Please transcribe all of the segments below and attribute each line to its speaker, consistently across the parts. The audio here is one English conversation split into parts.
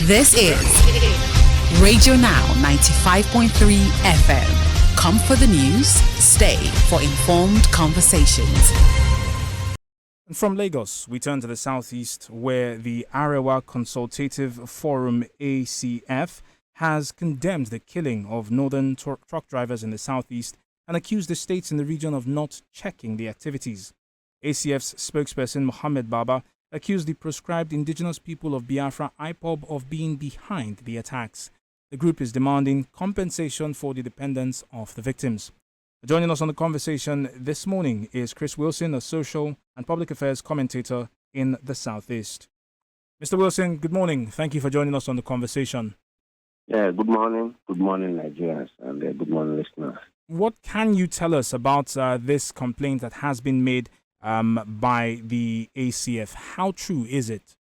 Speaker 1: This is Radio Now 95.3 FM. Come for the news, stay for informed conversations.
Speaker 2: From Lagos, we turn to the southeast, where the Arewa Consultative Forum (ACF) has condemned the killing of northern truck drivers in the southeast and accused the states in the region of not checking the activities. ACF's spokesperson Mohammed Baba accused the proscribed indigenous people of Biafra IPOB of being behind the attacks. The group is demanding compensation for the dependents of the victims. Joining us on the conversation this morning is Chris Wilson, a social and public affairs commentator in the Southeast. Mr. Wilson, good morning. Thank you for joining us on the conversation.
Speaker 3: Yeah, good morning. Good morning, Nigerians, and good morning, listeners.
Speaker 2: What can you tell us about this complaint that has been made by the ACF? How true is it?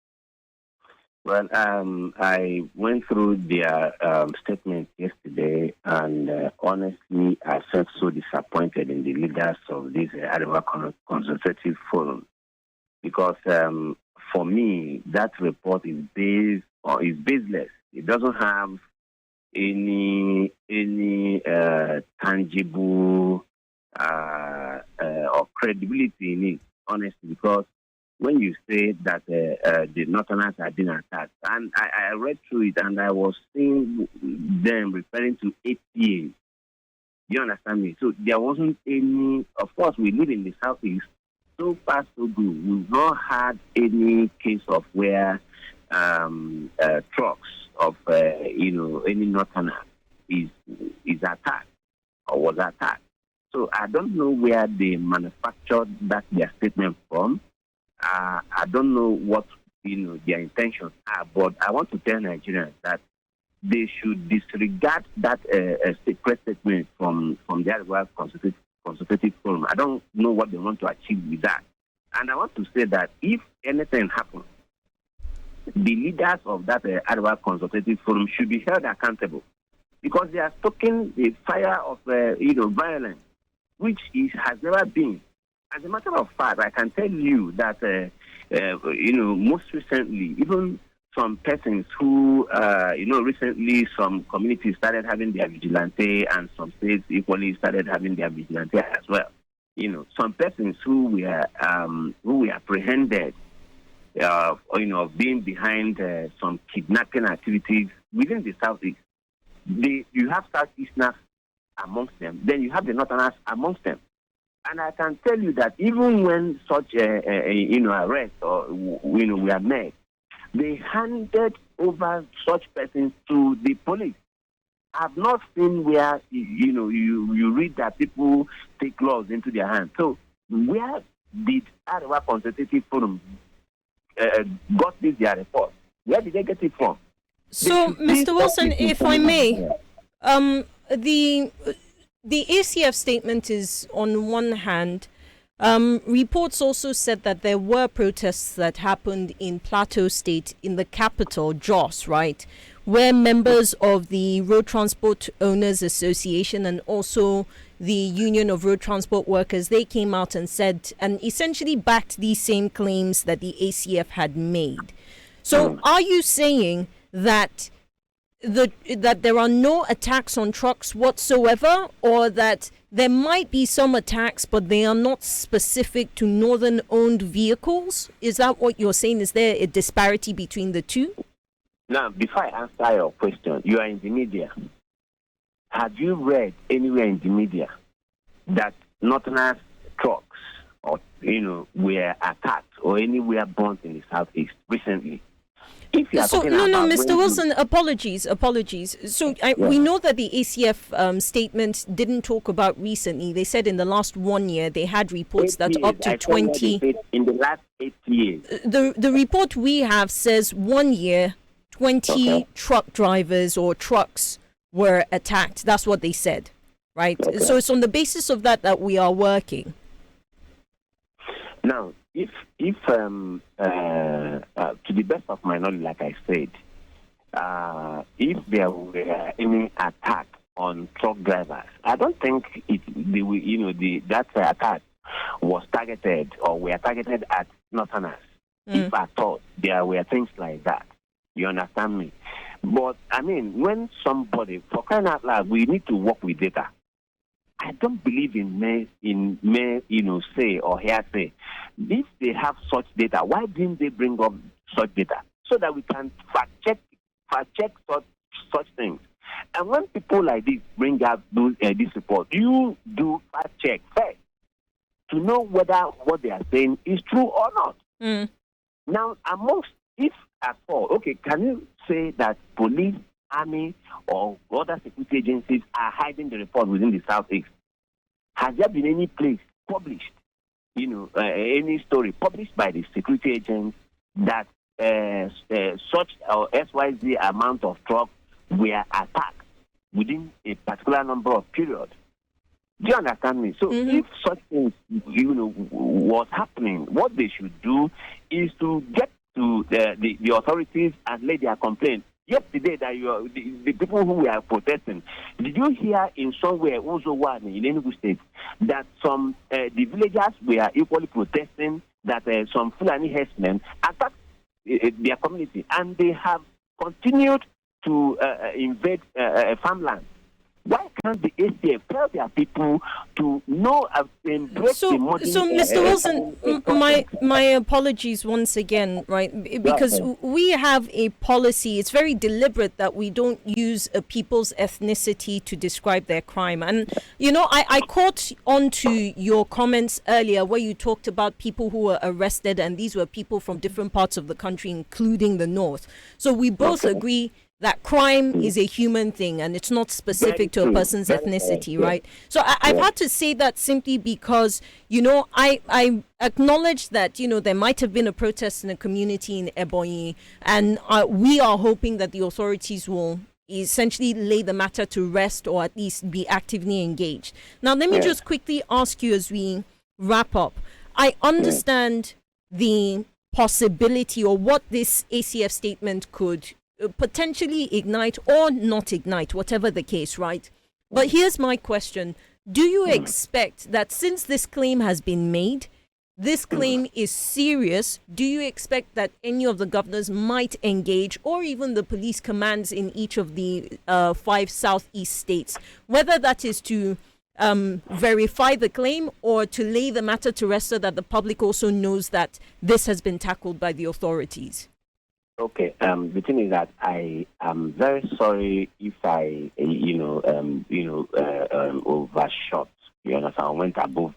Speaker 3: Well, I went through their statement yesterday, and honestly, I felt so disappointed in the leaders of this Arewa Consultative Forum, because for me, that report is baseless. It doesn't have any tangible or credibility in it, honestly, because when you say that the Northerners are being attacked, and I read through it and I was seeing them referring to 8 years. You understand me? So there wasn't any, of course, we live in the Southeast, so far so good. We've not had any case of where trucks of, any Northerner is attacked or was attacked. So I don't know where they manufactured their statement from. I don't know what their intentions are, but I want to tell Nigerians that they should disregard that secret statement from the Arewa Consultative Forum. I don't know what they want to achieve with that. And I want to say that if anything happens, the leaders of that Arewa Consultative Forum should be held accountable, because they are stoking the fire of violence, which has never been. As a matter of fact, I can tell you that, most recently, even some persons who, recently some communities started having their vigilante, and some states equally started having their vigilante as well. Some persons who were apprehended, being behind some kidnapping activities within the Southeast. You have Southeasterners amongst them, then you have the Northerners amongst them. And I can tell you that even when such arrests or we are made, they handed over such persons to the police. I've not seen where you read that people take laws into their hands. So where did Arewa Consultative Forum got their report? Where did they get it from?
Speaker 4: So, Mr. Wilson, if I may, the ACF statement is, on one hand, reports also said that there were protests that happened in Plateau State, in the capital, Jos, right, where members of the Road Transport Owners Association and also the Union of Road Transport Workers, they came out and said, and essentially backed these same claims that the ACF had made. So are you saying that that there are no attacks on trucks whatsoever, or that there might be some attacks but they are not specific to northern owned vehicles? Is that what you're saying? Is there a disparity between the two?
Speaker 3: Now, before I answer your question, you are in the media. Have you read anywhere in the media that Northerners trucks were attacked or anywhere burnt in the Southeast recently?
Speaker 4: Mr. Wilson, apologies. So we know that the ACF statement didn't talk about recently. They said in the last 1 year they had reports that up to 20.
Speaker 3: In the last 8 years.
Speaker 4: The report we have says 1 year, 20 truck drivers or trucks were attacked. That's what they said, right? Okay. So it's on the basis of that we are working.
Speaker 3: Now, if to the best of my knowledge, like I said, if there were any attack on truck drivers, I don't think that attack was targeted or were targeted at Northerners. If I thought there were things like that, you understand me? But I mean, when somebody, for crying out loud, we need to work with data. I don't believe in say or hearsay. If they have such data, why didn't they bring up such data so that we can fact check such things? And when people like this bring out this report, you do fact check first to know whether what they are saying is true or not. Now, amongst, if at all, okay, can you say that police, army, or other security agencies are hiding the report within the Southeast? Has there been any place published, any story published by the security agents that such XYZ amount of trucks were attacked within a particular number of periods? Do you understand me? So if such things, was happening, what they should do is to get to the authorities and lay their complaint. Yesterday, that the people who were protesting, did you hear in somewhere, also one in Enugu State, that some the villagers were equally protesting that some Fulani herdsmen attacked their community, and they have continued to invade farmland? Why can't the ACF tell their people to know and embrace the modern...
Speaker 4: So, Mr. Wilson, my apologies once again, right? Because we have a policy, it's very deliberate that we don't use a people's ethnicity to describe their crime. And, I caught on to your comments earlier where you talked about people who were arrested, and these were people from different parts of the country, including the North. So we both agree that crime is a human thing and it's not specific to a person's ethnicity, right? So I've had to say that simply because, I acknowledge that, there might have been a protest in a community in Ebonyi, and we are hoping that the authorities will essentially lay the matter to rest or at least be actively engaged. Now, let me just quickly ask you as we wrap up. I understand the possibility or what this ACF statement could potentially ignite or not ignite, whatever the case, right? But here's my question. Do you expect that since this claim has been made, this claim is serious, do you expect that any of the governors might engage, or even the police commands in each of the 5 Southeast states, whether that is to verify the claim or to lay the matter to rest so that the public also knows that this has been tackled by the authorities?
Speaker 3: Okay. The thing is that I am very sorry if I, overshot. You understand? I went above,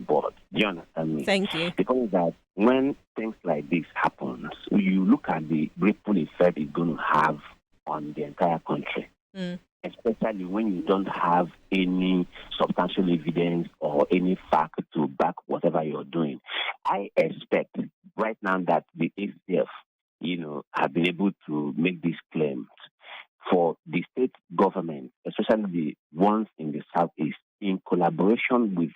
Speaker 3: board. Do you understand me?
Speaker 4: Thank you.
Speaker 3: The point is that when things like this happens, you look at the ripple effect it's going to have on the entire country. Especially when you don't have any substantial evidence or any fact to back whatever you're doing. I expect right now that the ACF have been able to make these claims for the state government, especially the ones in the Southeast, in collaboration with,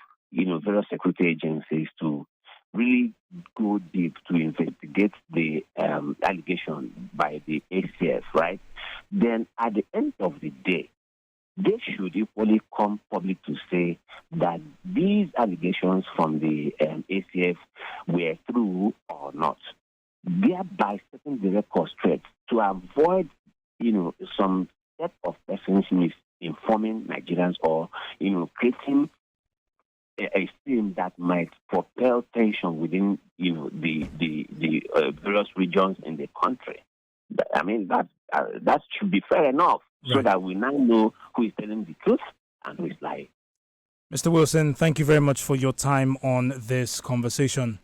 Speaker 3: various security agencies to really go deep to investigate the allegation by the ACF, right? Then at the end of the day, they should equally come public to say that these allegations from the ACF were true or not, thereby setting the record straight to avoid, some set of persons misinforming Nigerians or, creating a scene that might propel tension within, the various regions in the country. I mean, that should be fair enough, so that we now know who is telling the truth and who is lying.
Speaker 2: Mr. Wilson, thank you very much for your time on this conversation.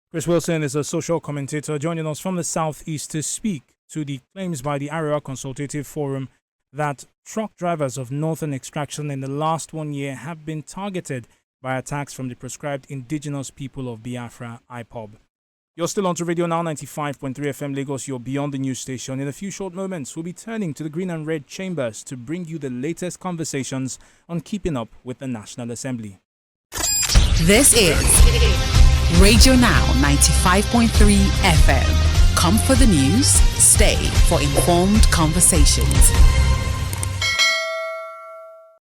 Speaker 2: Chris Wilson is a social commentator joining us from the Southeast to speak to the claims by the Arewa Consultative Forum that truck drivers of northern extraction in the last 1 year have been targeted by attacks from the proscribed indigenous people of Biafra, IPOB. You're still on to Radio Now 95.3 FM Lagos, your Beyond the News station. In a few short moments, we'll be turning to the Green and Red Chambers to bring you the latest conversations on keeping up with the National Assembly.
Speaker 1: This is Radio Now 95.3 FM. Come for the news, stay for informed conversations.